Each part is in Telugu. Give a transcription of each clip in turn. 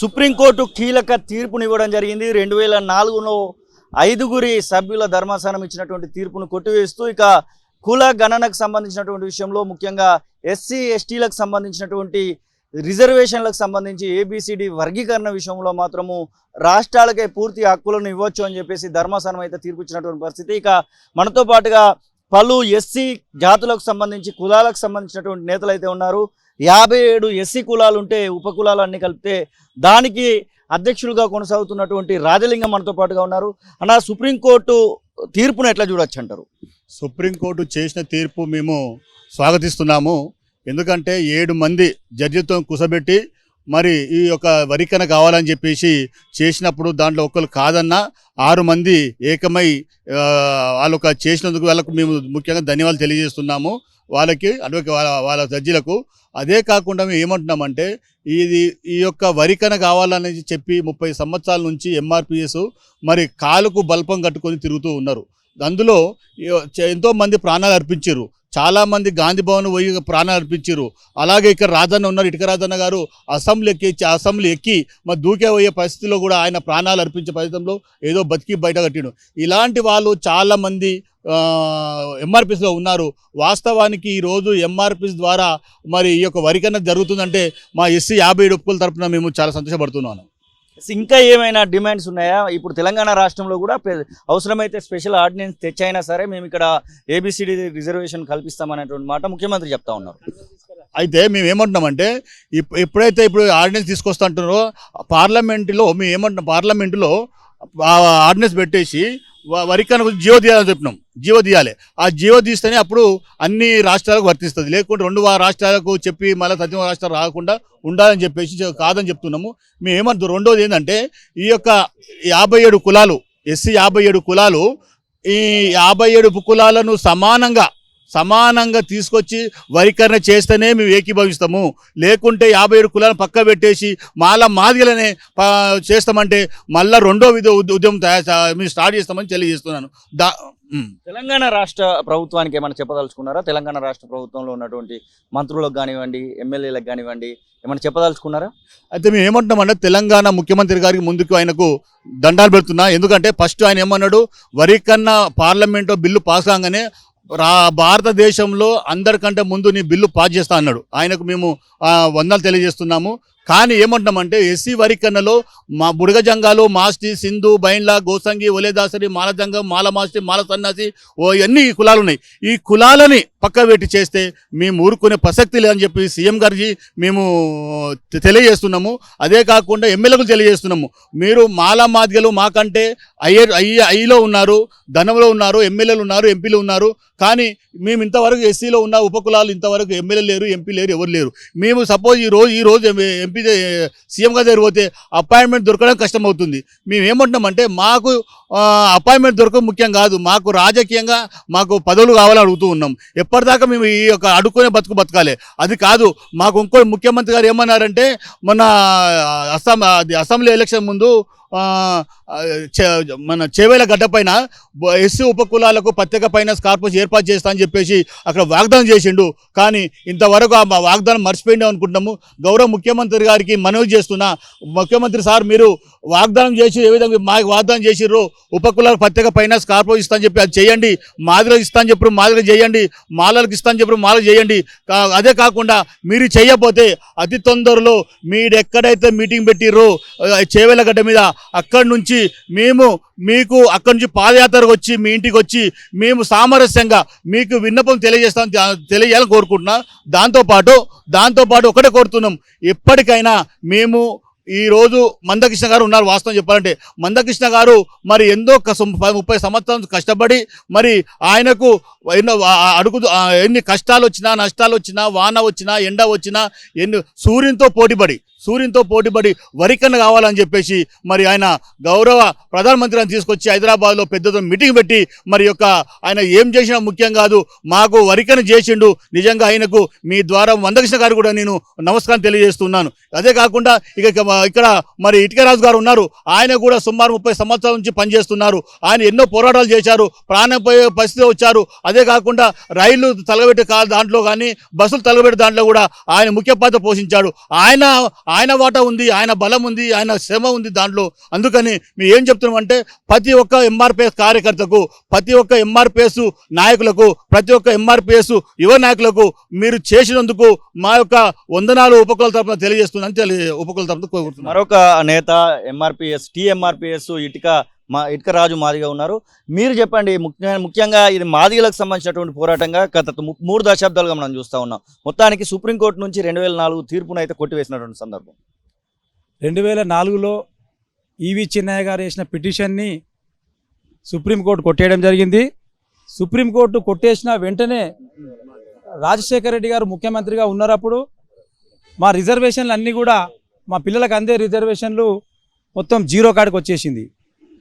సుప్రీంకోర్టు కీలక తీర్పునివ్వడం జరిగింది. 2004లో 5గురి సభ్యుల ధర్మాసనం ఇచ్చినటువంటి తీర్పును కొట్టివేస్తూ ఇక కుల గణనకు సంబంధించినటువంటి విషయంలో ముఖ్యంగా ఎస్సీ ఎస్టీలకు సంబంధించినటువంటి రిజర్వేషన్లకు సంబంధించి ఏబిసిడి వర్గీకరణ విషయంలో మాత్రము రాష్ట్రాలకే పూర్తి హక్కులను ఇవ్వచ్చు అని చెప్పేసి ధర్మాసనం అయితే తీర్పు ఇచ్చినటువంటి పరిస్థితి. ఇక మనతో పాటుగా పలు ఎస్సీ జాతులకు సంబంధించి కులాలకు సంబంధించినటువంటి నేతలు అయితే ఉన్నారు. 57 ఎస్సీ కులాలు ఉంటే ఉపకులాలు అన్ని కలిపితే దానికి అధ్యక్షులుగా కొనసాగుతున్నటువంటి రాజలింగం మనతో పాటుగా ఉన్నారు. అన్న, సుప్రీంకోర్టు తీర్పును ఎట్లా చూడొచ్చు అంటారు? సుప్రీంకోర్టు చేసిన తీర్పు మేము స్వాగతిస్తున్నాము. ఎందుకంటే 7 మంది జడ్జితో కుసబెట్టి మరి ఈ యొక్క వరికన కావాలని చెప్పేసి చేసినప్పుడు దాంట్లో ఒకరు కాదన్నా 6 మంది ఏకమై వాళ్ళొక చేసినందుకు వాళ్ళకు మేము ముఖ్యంగా ధన్యవాదాలు తెలియజేస్తున్నాము. వాళ్ళకి వాళ్ళ జడ్జిలకు. అదే కాకుండా మేము ఏమంటున్నామంటే ఈ యొక్క వరికన కావాలని చెప్పి 30 సంవత్సరాల నుంచి ఎంఆర్పిఎస్ మరి కాలుకు బల్పం కట్టుకొని తిరుగుతూ ఉన్నారు. అందులో ఎంతోమంది ప్రాణాలు అర్పించారు. చాలామంది గాంధీ భవన్ పోయి ప్రాణాలు అర్పించారు. అలాగే ఇక్కడ రాజన్న ఉన్నారు, ఇటుక రాజన్న గారు అసెంబ్లీ ఎక్కి మరి దూకే పోయే పరిస్థితిలో కూడా ఆయన ప్రాణాలు అర్పించే పరిస్థితిలో ఏదో బతికి బయట కట్టిండు. ఇలాంటి వాళ్ళు చాలామంది ఎంఆర్పిఎస్లో ఉన్నారు. వాస్తవానికి ఈరోజు ఎంఆర్పిఎస్ ద్వారా మరి ఈ యొక్క వరికన్న జరుగుతుందంటే మా ఎస్సీ 57 ఒప్పుల తరఫున మేము చాలా సంతోషపడుతున్నాను. ఇంకా ఏమైనా డిమాండ్స్ ఉన్నాయా? ఇప్పుడు తెలంగాణ రాష్ట్రంలో కూడా అవసరమైతే స్పెషల్ ఆర్డినెన్స్ తెచ్చైనా సరే మేము ఇక్కడ ఏబిసిడి రిజర్వేషన్ కల్పిస్తామనేటువంటి మాట ముఖ్యమంత్రి చెప్తా ఉన్నారు. అయితే మేము ఏమంటున్నామంటే ఎప్పుడైతే ఇప్పుడు ఆర్డినెన్స్ తీసుకొస్తా అంటున్నారో పార్లమెంటులో మేము ఏమంటున్నాం, పార్లమెంటులో ఆర్డినెన్స్ పెట్టేసి వరికన్న జీవో తీయాలని చెప్పినాం. జీవో తీయాలి. ఆ జీవో తీస్తేనే అప్పుడు అన్ని రాష్ట్రాలకు వర్తిస్తుంది. లేకుంటే 2 రాష్ట్రాలకు చెప్పి మళ్ళీ 13 రాష్ట్రాలు రాకుండా ఉండాలని చెప్పేసి కాదని చెప్తున్నాము. మేము ఏమంటున్నాం, రెండోది ఏంటంటే ఈ యొక్క 57 కులాలు ఎస్సీ 57 కులాలు ఈ 57 కులాలను సమానంగా తీసుకొచ్చి వరికరణ చేస్తేనే మేము ఏకీభవిస్తాము. లేకుంటే 57 కులాలను పక్క పెట్టేసి మాదిగలనే చేస్తామంటే మళ్ళీ రెండో ఉద్యమం మేము స్టార్ట్ చేస్తామని తెలియజేస్తున్నాను. తెలంగాణ రాష్ట్ర ప్రభుత్వానికి ఏమైనా చెప్పదలుచుకున్నారా? తెలంగాణ రాష్ట్ర ప్రభుత్వంలో ఉన్నటువంటి మంత్రులకు కానివ్వండి, ఎమ్మెల్యేలకు కానివ్వండి, ఏమైనా చెప్పదలుచుకున్నారా? అయితే మేము ఏమంటున్నామంటే తెలంగాణ ముఖ్యమంత్రి గారికి ముందుకు ఆయనకు దండాలు పెడుతున్నా. ఎందుకంటే ఫస్ట్ ఆయన ఏమన్నాడు, వరికన్న పార్లమెంట్లో బిల్లు పాస్ కాగానే భారతదేశంలో అందరికంటే ముందు నీ బిల్లు పాస్ చేస్తా అన్నాడు. ఆయనకు మేము వందలు తెలియజేస్తున్నాము. కానీ ఏమంటున్నామంటే ఎస్సీ వరికన్నలో మా బుడగ జంగాలు, మాస్టి, సింధు, బైండ్ల, గోసంగి, ఒలేదాసరి, మాలజంగం, మాల మాస్టి, మాల సన్నాసి ఇవన్నీ కులాలు ఉన్నాయి. ఈ కులాలని పక్క పెట్టి చేస్తే మేము ఊరుకునే ప్రసక్తి లేదని చెప్పి సీఎం గారికి మేము తెలియజేస్తున్నాము. అదే కాకుండా ఎమ్మెల్యేలకు తెలియజేస్తున్నాము, మీరు మాల మాదిగలు మాకంటే ఐలో ఉన్నారు, ధనంలో ఉన్నారు, ఎమ్మెల్యేలు ఉన్నారు, ఎంపీలు ఉన్నారు. కానీ మేము ఇంతవరకు ఎస్సీలో ఉన్న ఉపకులాలు ఇంతవరకు ఎమ్మెల్యే లేరు, ఎంపీ లేరు, ఎవరు లేరు. మేము సపోజ్ ఈ రోజు ఎంపీ సీఎం గారి దగ్గర పోతే అపాయింట్మెంట్ దొరకడం కష్టం అవుతుంది. మేము ఏమంటున్నామంటే మాకు అపాయింట్మెంట్ దొరకడం ముఖ్యం కాదు, మాకు రాజకీయంగా మాకు పదవులు కావాలని అడుగుతూ ఉన్నాం. ఎప్పటిదాకా మేము ఈ యొక్క అడుక్కునే బతకాలి. అది కాదు. మాకు ఇంకో ముఖ్యమంత్రి గారు ఏమన్నారంటే మొన్న అసెంబ్లీ ఎలక్షన్ ముందు మన చేవేల గడ్డ పైన ఎస్సీ ఉపకులాలకు ప్రత్యేక ఫైనాన్స్ కార్పొరేషన్ ఏర్పాటు చేస్తా అని చెప్పేసి అక్కడ వాగ్దానం చేసిండు. కానీ ఇంతవరకు ఆ వాగ్దానం మర్చిపోయింది అనుకుంటున్నాము. గౌరవ ముఖ్యమంత్రి గారికి మనవి చేస్తున్నా, ముఖ్యమంత్రి సార్ మీరు వాగ్దానం చేసి ఏ విధంగా మాకు వాగ్దానం చేసిర్రు, ఉపకులాలకు ప్రత్యేక ఫైనాన్స్ కార్పొరేషన్ ఇస్తా అని చెప్పి అది చేయండి, మాదిలకు ఇస్తా అని చెప్పి మాదిలకు చేయండి, మాలలకు ఇస్తా అని చెప్పి మాలకు చేయండి. అదే కాకుండా మీరు చేయకపోతే అతి తొందరలో మీరు ఎక్కడైతే మీటింగ్ పెట్టిర్రో చేవేల గడ్డ మీద అక్కడి నుంచి మేము మీకు అక్కడి నుంచి పాదయాత్రకు వచ్చి మీ ఇంటికి వచ్చి మేము సామరస్యంగా మీకు విన్నపం తెలియజేయాలని కోరుకుంటున్నా. దాంతోపాటు ఒకటే కోరుతున్నాం, ఎప్పటికైనా మేము ఈరోజు మందకృష్ణ గారు ఉన్నారు. వాస్తవం చెప్పాలంటే మందకృష్ణ గారు మరి ఎంతో 30 సంవత్సరాలు కష్టపడి మరి ఆయనకు ఎన్ని కష్టాలు వచ్చినా, నష్టాలు వచ్చినా, వాన వచ్చినా, ఎండ వచ్చినా, సూర్యునితో పోటీపడి వరికన్న కావాలని చెప్పేసి మరి ఆయన గౌరవ ప్రధానమంత్రిని తీసుకొచ్చి హైదరాబాద్లో పెద్దతో మీటింగ్ పెట్టి మరి యొక్క ఆయన ఏం చేసినా ముఖ్యం కాదు, మాకు వరికన్న చేసిండు. నిజంగా ఆయనకు మీ ద్వారా మందకృష్ణ గారు కూడా నేను నమస్కారం తెలియజేస్తున్నాను. అదే కాకుండా ఇక ఇక్కడ మరి ఇటుకరాజు గారు ఉన్నారు. ఆయన కూడా సుమారు 30 సంవత్సరాల నుంచి పనిచేస్తున్నారు. ఆయన ఎన్నో పోరాటాలు చేశారు, ప్రాణం పోయే పరిస్థితి వచ్చారు. అదే కాకుండా రైళ్లు తలగబెట్టే దాంట్లో కానీ బస్సులు తలగబెట్టే దాంట్లో కూడా ఆయన ముఖ్య పాత్ర పోషించాడు. ఆయన వాటా ఉంది, ఆయన బలం ఉంది, ఆయన శ్రమ ఉంది దాంట్లో. అందుకని మేము ఏం చెప్తున్నామంటే ప్రతి ఒక్క ఎంఆర్పిఎస్ కార్యకర్తకు, ప్రతి ఒక్క ఎంఆర్పిఎస్ నాయకులకు, ప్రతి ఒక్క ఎంఆర్పిఎస్ యువ నాయకులకు మీరు చేసినందుకు మా యొక్క వందనాలు ఉపకుల తరఫున తెలియజేస్తుందని ఉపకుల తరఫున కోరుకుంటున్నాను. మరొక నేత ఎంఆర్పిఎస్ టీఎంఆర్పిఎస్ ఇటుక రాజు మాదిగ ఉన్నారు. మీరు చెప్పండి, ముఖ్యంగా ఇది మాదిగలకు సంబంధించినటువంటి పోరాటంగా గత 3 దశాబ్దాలుగా మనం చూస్తూ ఉన్నాం. మొత్తానికి సుప్రీంకోర్టు నుంచి 2004 తీర్పును అయితే కొట్టివేసినటువంటి సందర్భం. 2004లో ఈవి చిన్నయ్య గారు వేసిన పిటిషన్ని సుప్రీంకోర్టు కొట్టేయడం జరిగింది. సుప్రీంకోర్టు కొట్టేసిన వెంటనే రాజశేఖర రెడ్డి గారు ముఖ్యమంత్రిగా ఉన్నప్పుడు మా రిజర్వేషన్లు అన్నీ కూడా మా పిల్లలకు అందే రిజర్వేషన్లు మొత్తం జీరో కాడికి వచ్చేసింది.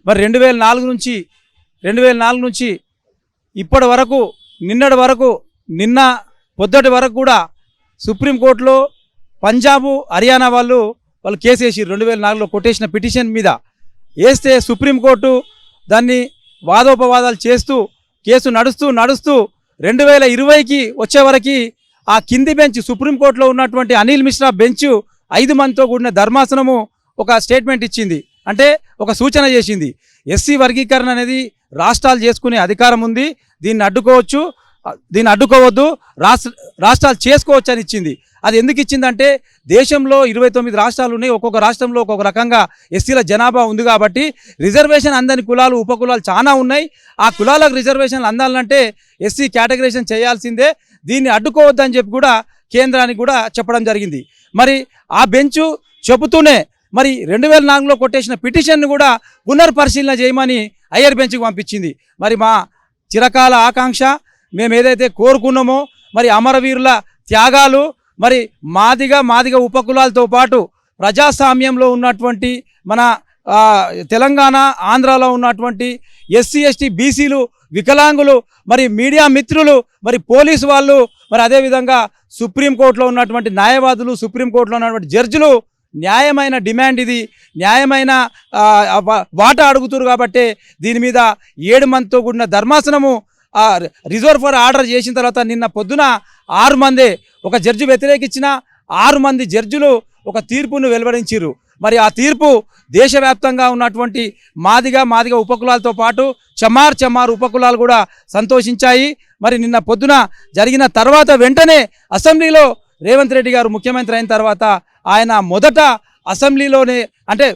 మరి 2004 నుంచి ఇప్పటి వరకు నిన్న పొద్దుటి వరకు కూడా సుప్రీంకోర్టులో పంజాబు హర్యానా వాళ్ళు కేసు వేసిర్రు. 2004లో కొట్టేసిన పిటిషన్ మీద వేస్తే సుప్రీంకోర్టు దాన్ని వాదోపవాదాలు చేస్తూ కేసు నడుస్తూ 2020కి వచ్చే వరకు ఆ కింది బెంచ్, సుప్రీంకోర్టులో ఉన్నటువంటి అనిల్ మిశ్రా బెంచ్ 5 మందితో కూడిన ధర్మాసనము ఒక స్టేట్మెంట్ ఇచ్చింది. అంటే ఒక సూచన చేసింది, ఎస్సీ వర్గీకరణ అనేది రాష్ట్రాలు చేసుకునే అధికారం ఉంది, దీన్ని అడ్డుకోవద్దు, రాష్ట్రాలు చేసుకోవచ్చు అని ఇచ్చింది. అది ఎందుకు ఇచ్చిందంటే దేశంలో 29 రాష్ట్రాలు ఉన్నాయి, ఒక్కొక్క రాష్ట్రంలో ఒక్కొక్క రకంగా ఎస్సీల జనాభా ఉంది కాబట్టి రిజర్వేషన్ అందని కులాలు ఉపకులాలు చాలా ఉన్నాయి. ఆ కులాలకు రిజర్వేషన్లు అందాలంటే ఎస్సీ కేటగరైజేషన్ చేయాల్సిందే, దీన్ని అడ్డుకోవద్దని చెప్పి కూడా కేంద్రానికి కూడా చెప్పడం జరిగింది. మరి ఆ బెంచ్ చెబుతూనే మరి 2004లో కొట్టేసిన పిటిషన్ను కూడా పునర్పరిశీలన చేయమని హయ్యర్ బెంచ్కి పంపించింది. మరి మా చిరకాల ఆకాంక్ష, మేము ఏదైతే కోరుకున్నామో, మరి అమరవీరుల త్యాగాలు, మరి మాదిగ ఉపకులాలతో పాటు ప్రజాస్వామ్యంలో ఉన్నటువంటి మన తెలంగాణ ఆంధ్రాలో ఉన్నటువంటి ఎస్సీ ఎస్టీ బీసీలు, వికలాంగులు, మరి మీడియా మిత్రులు, మరి పోలీసు వాళ్ళు, మరి అదేవిధంగా సుప్రీంకోర్టులో ఉన్నటువంటి న్యాయవాదులు, సుప్రీంకోర్టులో ఉన్నటువంటి జడ్జిలు న్యాయమైన డిమాండ్, ఇది న్యాయమైన వాటా అడుగుతున్నారు కాబట్టి దీని మీద 7 మందితో కూడిన ధర్మాసనము రిజర్వ్ ఫర్ ఆర్డర్ చేసిన తర్వాత నిన్న పొద్దున 6 మందే, ఒక జడ్జి వ్యతిరేకించిన 6 మంది జడ్జిలు ఒక తీర్పును వెలువరించారు. మరి ఆ తీర్పు దేశవ్యాప్తంగా ఉన్నటువంటి మాదిగ ఉపకులాలతో పాటు చమార్ ఉపకులాలు కూడా సంతోషించాయి. మరి నిన్న పొద్దున జరిగిన తర్వాత వెంటనే అసెంబ్లీలో రేవంత్ రెడ్డి గారు ముఖ్యమంత్రి అయిన తర్వాత ఆయన మొదట అసెంబ్లీలోనే, అంటే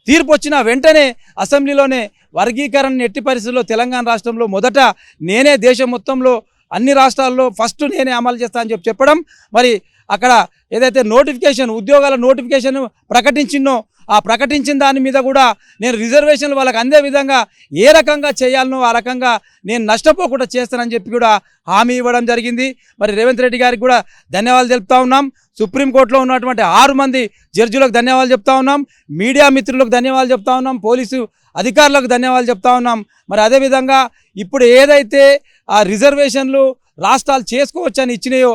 తీర్పు వచ్చిన వెంటనే అసెంబ్లీలోనే వర్గీకరణ ఎట్టి పరిస్థితుల్లో తెలంగాణ రాష్ట్రంలో మొదట నేనే, దేశం మొత్తంలో అన్ని రాష్ట్రాల్లో ఫస్ట్ నేనే అమలు చేస్తా అని చెప్పడం, మరి అక్కడ ఏదైతే ఉద్యోగాల నోటిఫికేషన్ ప్రకటించినో ఆ ప్రకటించిన దాని మీద కూడా నేను రిజర్వేషన్లు వాళ్ళకి అందే విధంగా ఏ రకంగా చేయాలనో ఆ రకంగా నేను నష్టపోకుండా చేస్తానని చెప్పి కూడా హామీ ఇవ్వడం జరిగింది. మరి రేవంత్ రెడ్డి గారికి కూడా ధన్యవాదాలు తెలుపుతా ఉన్నాం. సుప్రీంకోర్టులో ఉన్నటువంటి 6 మంది జడ్జిలకు ధన్యవాదాలు చెప్తా ఉన్నాం, మీడియా మిత్రులకు ధన్యవాదాలు చెప్తా ఉన్నాం, పోలీసు అధికారులకు ధన్యవాదాలు చెప్తా ఉన్నాం. మరి అదేవిధంగా ఇప్పుడు ఏదైతే ఆ రిజర్వేషన్లు రాష్ట్రాలు చేసుకోవచ్చని ఇచ్చినాయో,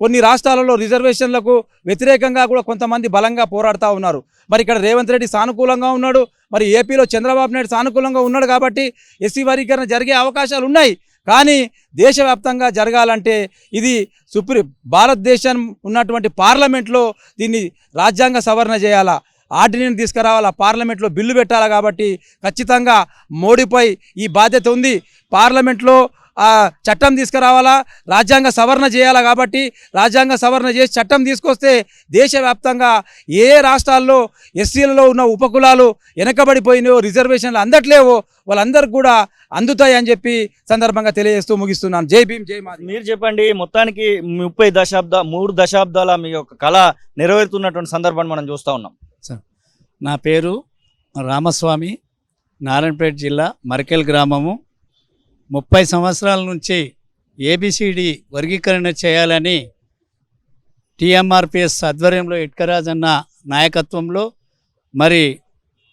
కొన్ని రాష్ట్రాలలో రిజర్వేషన్లకు వ్యతిరేకంగా కూడా కొంతమంది బలంగా పోరాడుతూ ఉన్నారు. మరి ఇక్కడ రేవంత్ రెడ్డి సానుకూలంగా ఉన్నాడు, మరి ఏపీలో చంద్రబాబు నాయుడు సానుకూలంగా ఉన్నాడు కాబట్టి ఎస్సీ వర్గీకరణ జరిగే అవకాశాలు ఉన్నాయి. కానీ దేశవ్యాప్తంగా జరగాలంటే ఇది భారతదేశం ఉన్నటువంటి పార్లమెంట్లో దీన్ని రాజ్యాంగ సవరణ చేయాలా, ఆర్డినెన్స్ తీసుకురావాలా, పార్లమెంట్లో బిల్లు పెట్టాలా. కాబట్టి ఖచ్చితంగా మోడీపై ఈ బాధ్యత ఉంది. పార్లమెంట్లో చట్టం తీసుకురావాలా, రాజ్యాంగ సవరణ చేయాలా. కాబట్టి రాజ్యాంగ సవరణ చేసి చట్టం తీసుకొస్తే దేశవ్యాప్తంగా ఏ రాష్ట్రాల్లో ఎస్సీలలో ఉన్న ఉపకులాలు వెనకబడిపోయినాయో, రిజర్వేషన్లు అందట్లేవో వాళ్ళందరికీ కూడా అందుతాయి అని చెప్పి సందర్భంగా తెలియజేస్తూ ముగిస్తున్నాను. జై భీమ్, జై మాది. మీరు చెప్పండి, మొత్తానికి 3 దశాబ్దాల మీ యొక్క కళ నెరవేరుతున్నటువంటి సందర్భాన్ని మనం చూస్తూ ఉన్నాం. నా పేరు రామస్వామి, నారాయణపేట జిల్లా మరకెల్ గ్రామము. 30 సంవత్సరాల నుంచి ఏబిసిడి వర్గీకరణ చేయాలని టీఎంఆర్పిఎస్ ఆధ్వర్యంలో ఇటుకరాజు అన్న నాయకత్వంలో మరి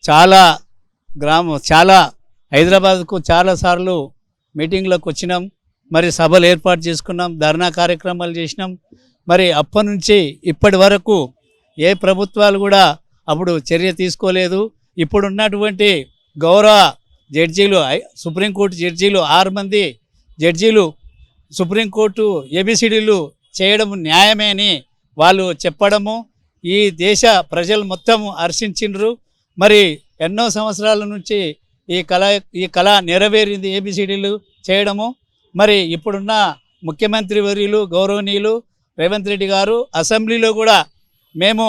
చాలా హైదరాబాద్కు చాలాసార్లు మీటింగ్లకు వచ్చినాం, మరి సభలు ఏర్పాటు చేసుకున్నాం, ధర్నా కార్యక్రమాలు చేసినాం. మరి అప్పటి నుంచి ఇప్పటి వరకు ఏ ప్రభుత్వాలు కూడా అప్పుడు చర్య తీసుకోలేదు. ఇప్పుడున్నటువంటి గౌరవ జడ్జీలు, సుప్రీంకోర్టు జడ్జీలు 6 మంది జడ్జీలు సుప్రీంకోర్టు ఏబిసిడీలు చేయడం న్యాయమే అని వాళ్ళు చెప్పడము ఈ దేశ ప్రజలు మొత్తం హర్షించిండ్రు. మరి ఎన్నో సంవత్సరాల నుంచి ఈ కళ నెరవేరింది ఏబిసిడీలు చేయడము. మరి ఇప్పుడున్న ముఖ్యమంత్రి వర్యులు గౌరవనీయులు రేవంత్ రెడ్డి గారు అసెంబ్లీలో కూడా మేము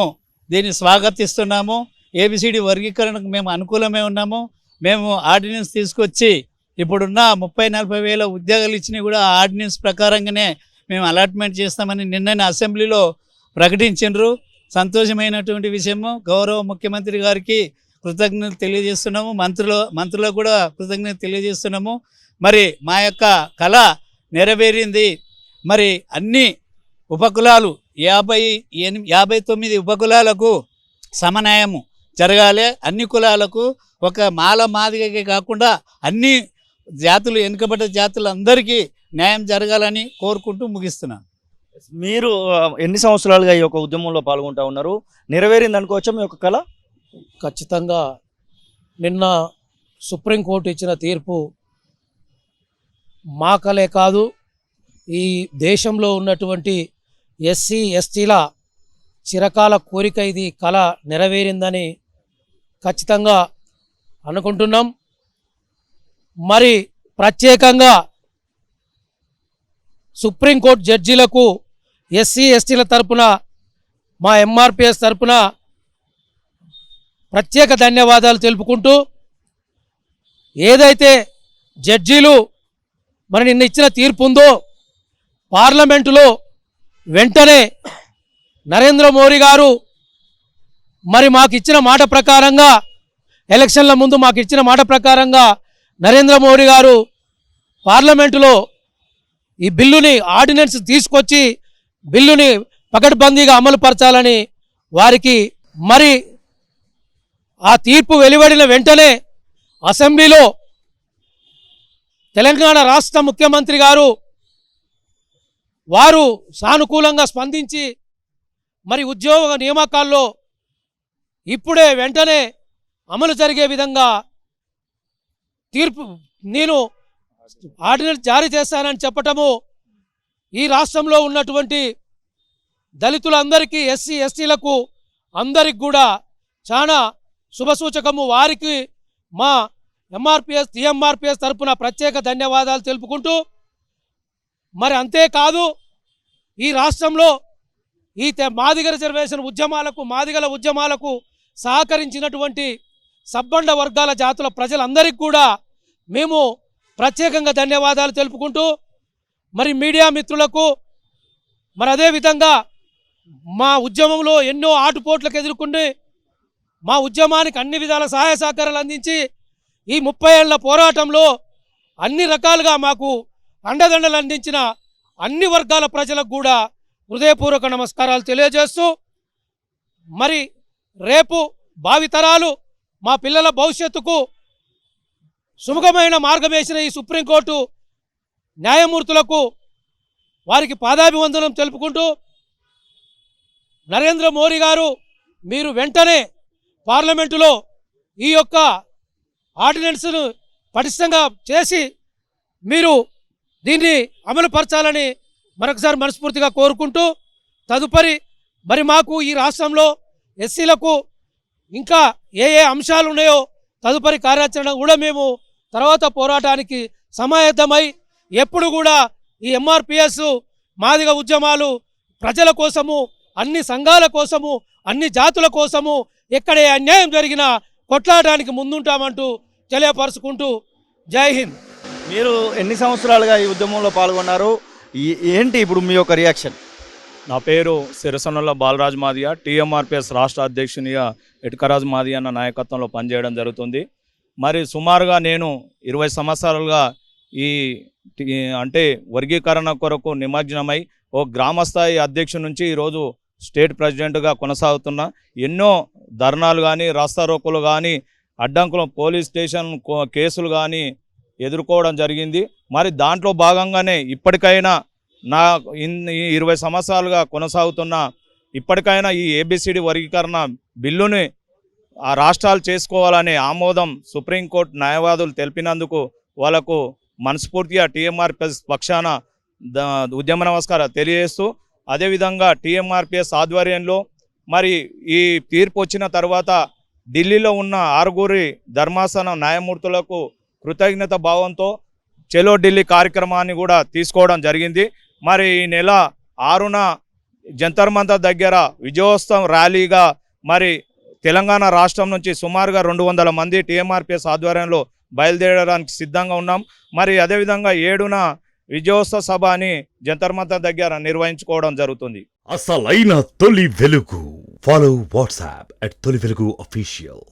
దీన్ని స్వాగతిస్తున్నాము. ఏబిసిడి వర్గీకరణకు మేము అనుకూలమే ఉన్నాము. మేము ఆర్డినెన్స్ తీసుకొచ్చి ఇప్పుడున్న 30-40 వేల ఉద్యోగాలు ఇచ్చినా కూడా ఆ ఆర్డినెన్స్ ప్రకారంగానే మేము అలాట్మెంట్ చేస్తామని నిన్ననే అసెంబ్లీలో ప్రకటించారు. సంతోషమైనటువంటి విషయము. గౌరవ ముఖ్యమంత్రి గారికి కృతజ్ఞతలు తెలియజేస్తున్నాము. మంత్రులకు కూడా కృతజ్ఞతలు తెలియజేస్తున్నాము. మరి మా యొక్క కళ నెరవేరింది. మరి అన్ని ఉపకులాలు 59 ఉపకులాలకు సమన్యాయము జరగాలి. అన్ని కులాలకు ఒక మాల మాదిగకే కాకుండా అన్ని జాతులు, వెనుకబడ్డ జాతులు అందరికీ న్యాయం జరగాలని కోరుకుంటూ ముగిస్తున్నాను. మీరు ఎన్ని సంవత్సరాలుగా ఈ యొక్క ఉద్యమంలో పాల్గొంటా ఉన్నారు? నెరవేరింది అనుకోవచ్చా మీ యొక్క కళ? ఖచ్చితంగా నిన్న సుప్రీంకోర్టు ఇచ్చిన తీర్పు మా కళే కాదు, ఈ దేశంలో ఉన్నటువంటి ఎస్సీ ఎస్టీల చిరకాల కోరిక ఇది కళ నెరవేరిందని ఖచ్చితంగా అనుకుంటున్నాం. మరి ప్రత్యేకంగా సుప్రీంకోర్టు జడ్జీలకు ఎస్సీ ఎస్టీల తరపున మా ఎంఆర్పిఎస్ తరపున ప్రత్యేక ధన్యవాదాలు తెలుపుకుంటూ, ఏదైతే జడ్జీలు మరి నిన్న ఇచ్చిన తీర్పు ఉందో పార్లమెంటులో వెంటనే నరేంద్ర మోడీ గారు మరి మాకు ఇచ్చిన మాట ప్రకారంగా, ఎలక్షన్ల ముందు మాకు ఇచ్చిన మాట ప్రకారంగా నరేంద్ర మోడీ గారు పార్లమెంటులో ఈ బిల్లుని ఆర్డినెన్స్ తీసుకొచ్చి బిల్లుని పకడ్బందీగా అమలు పరచాలని వారికి మరి ఆ తీర్పు వెలువడిన వెంటనే అసెంబ్లీలో తెలంగాణ రాష్ట్ర ముఖ్యమంత్రి గారు వారు సానుకూలంగా స్పందించి మరి ఉద్యోగ నియామకాల్లో ఇప్పుడే వెంటనే అమలు జరిగే విధంగా తీర్పు నేను ఆర్డినెన్స్ జారీ చేస్తానని చెప్పటము ఈ రాష్ట్రంలో ఉన్నటువంటి దళితులందరికీ, ఎస్సీ ఎస్టీలకు అందరికి కూడా చాలా శుభసూచకము. వారికి మా ఎంఆర్పిఎస్ టీఎంఆర్పిఎస్ తరపున ప్రత్యేక ధన్యవాదాలు తెలుపుకుంటూ, మరి అంతేకాదు ఈ రాష్ట్రంలో ఈ మాదిగ రిజర్వేషన్ ఉద్యమాలకు, మాదిగల ఉద్యమాలకు సహకరించినటువంటి సబ్బండ వర్గాల జాతుల ప్రజలందరికీ కూడా మేము ప్రత్యేకంగా ధన్యవాదాలు తెలుపుకుంటూ, మరి మీడియా మిత్రులకు, మరి అదేవిధంగా మా ఉద్యమంలో ఎన్నో ఆటుపోట్లకు ఎదుర్కొండి మా ఉద్యమానికి అన్ని విధాల సహాయ సహకారాలు అందించి ఈ 30 ఏళ్ల పోరాటంలో అన్ని రకాలుగా మాకు అండదండలు అందించిన అన్ని వర్గాల ప్రజలకు కూడా హృదయపూర్వక నమస్కారాలు తెలియజేస్తూ, మరి రేపు భావితరాలు మా పిల్లల భవిష్యత్తుకు సుముఖమైన మార్గం వేసిన ఈ సుప్రీంకోర్టు న్యాయమూర్తులకు వారికి పాదాభివందనం తెలుపుకుంటూ, నరేంద్ర మోడీ గారు మీరు వెంటనే పార్లమెంటులో ఈ యొక్క ఆర్డినెన్స్ను పటిష్టంగా చేసి మీరు దీన్ని అమలుపరచాలని మరొకసారి మనస్ఫూర్తిగా కోరుకుంటూ, తదుపరి మరి మాకు ఈ రాష్ట్రంలో ఎస్సీలకు ఇంకా ఏ అంశాలు ఉన్నాయో తదుపరి కార్యాచరణ కూడా మేము తర్వాత పోరాటానికి సమాయత్తమై ఎప్పుడు కూడా ఈ ఎంఆర్పిఎస్ మాదిగ ఉద్యమాలు ప్రజల కోసము, అన్ని సంఘాల కోసము, అన్ని జాతుల కోసము ఎక్కడే అన్యాయం జరిగినా కొట్లాడడానికి ముందుంటామంటూ తెలియపరుచుకుంటూ జై హింద్. మీరు ఎన్ని సంవత్సరాలుగా ఈ ఉద్యమంలో పాల్గొన్నారు? ఏంటి ఇప్పుడు మీ యొక్క రియాక్షన్? నా పేరు సిరసనల బాలరాజ్ మాదియా, టీఎంఆర్పిఎస్ రాష్ట్ర అధ్యక్షునిగా ఎట్కరాజ్ మాదియా అన్న నాయకత్వంలో పనిచేయడం జరుగుతుంది. మరి సుమారుగా నేను 20 సంవత్సరాలుగా అంటే వర్గీకరణ కొరకు నిమజ్జనమై ఓ గ్రామస్థాయి అధ్యక్షుడి నుంచి ఈరోజు స్టేట్ ప్రెసిడెంట్గా కొనసాగుతున్నా. ఎన్నో ధర్నాలు కానీ, రాస్తారోకోలు కానీ, అడ్డంకులు, పోలీస్ స్టేషన్ కేసులు కానీ ఎదుర్కోవడం జరిగింది. మరి దాంట్లో భాగంగానే ఇప్పటికైనా నా 20 సంవత్సరాలుగా కొనసాగుతున్న ఇప్పటికైనా ఈ ఏబిసిడి వర్గీకరణ బిల్లుని ఆ రాష్ట్రాలు చేసుకోవాలనే ఆమోదం సుప్రీంకోర్టు న్యాయవాదులు తెలిపినందుకు వాళ్ళకు మనస్ఫూర్తిగా టీఎంఆర్పిఎస్ పక్షాన ఉద్యమ నమస్కారం తెలియజేస్తూ, అదేవిధంగా టీఎంఆర్పిఎస్ ఆధ్వర్యంలో మరి ఈ తీర్పు వచ్చిన తర్వాత ఢిల్లీలో ఉన్న 6 ధర్మాసన న్యాయమూర్తులకు కృతజ్ఞత భావంతో చెలో ఢిల్లీ కార్యక్రమాన్ని కూడా తీసుకోవడం జరిగింది. మరి ఈ నెల 6న జంతర్ మంతర్ దగ్గర విజయోత్సవం ర్యాలీగా మరి తెలంగాణ రాష్ట్రం నుంచి సుమారుగా 200 మంది టీఎంఆర్పిఎస్ ఆధ్వర్యంలో బయలుదేరడానికి సిద్ధంగా ఉన్నాం. మరి అదేవిధంగా 7న విజయోత్సవ సభ అని జంతర్ మంతర్ దగ్గర నిర్వహించుకోవడం జరుగుతుంది. అసలైన తొలి వెలుగు. ఫాలో వాట్సాప్ @తొలి వెలుగు official.